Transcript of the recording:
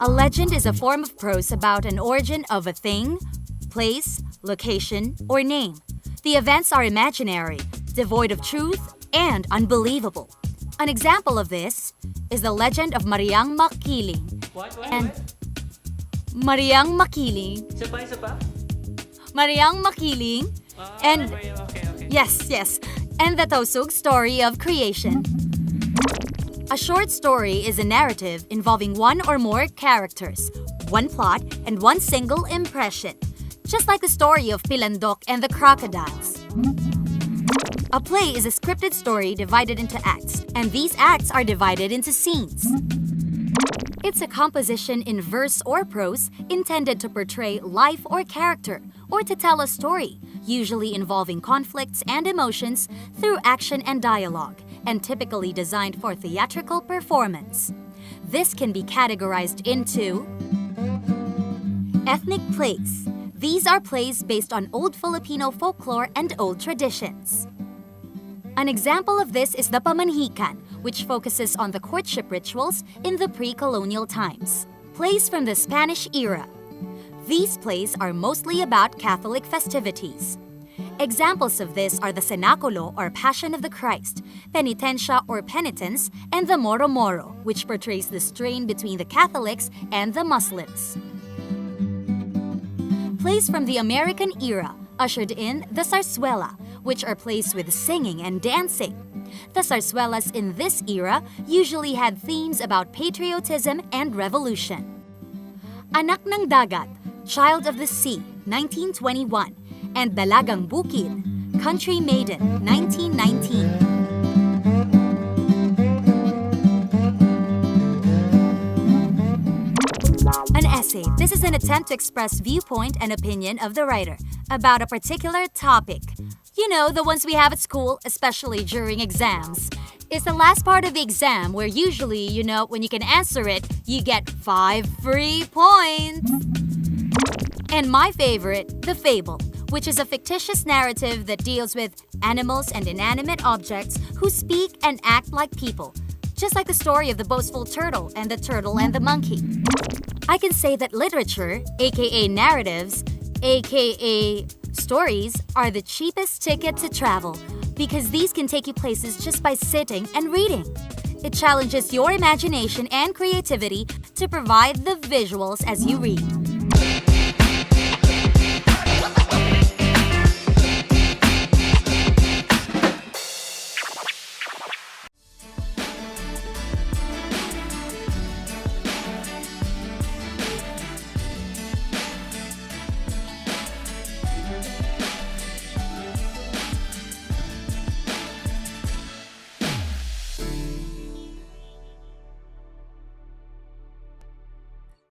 A legend is a form of prose about an origin of a thing, place, location, or name. The events are imaginary, devoid of truth, and unbelievable. An example of this is the legend of Mariang Makiling. And Mariang Makiling. Isa pa? Mariang Makiling. And Okay. yes. And the Tausug story of creation. A short story is a narrative involving one or more characters, one plot, and one single impression. Just like the story of Pilandok and the Crocodiles. A play is a scripted story divided into acts, and these acts are divided into scenes. It's a composition in verse or prose intended to portray life or character, or to tell a story, usually involving conflicts and emotions through action and dialogue, and typically designed for theatrical performance. This can be categorized into ethnic plays. These are plays based on old Filipino folklore and old traditions. An example of this is the Pamanhikan, which focuses on the courtship rituals in the pre-colonial times. Plays from the Spanish era. These plays are mostly about Catholic festivities. Examples of this are the Cenaculo or Passion of the Christ, Penitencia or Penitence, and the Moro Moro, which portrays the strain between the Catholics and the Muslims. Plays from the American era ushered in the Zarzuela, which are plays with singing and dancing. The zarzuelas in this era usually had themes about patriotism and revolution. Anak ng Dagat, Child of the Sea, 1921, and Dalagang Bukid, Country Maiden, 1919. An essay. This is an attempt to express viewpoint and opinion of the writer about a particular topic. You know, the ones we have at school, especially during exams. It's the last part of the exam where usually, when you can answer it, you get 5 free points. And my favorite, the fable, which is a fictitious narrative that deals with animals and inanimate objects who speak and act like people, just like the story of the boastful turtle and the monkey. I can say that literature, aka narratives, aka stories, are the cheapest ticket to travel because these can take you places just by sitting and reading. It challenges your imagination and creativity to provide the visuals as you read.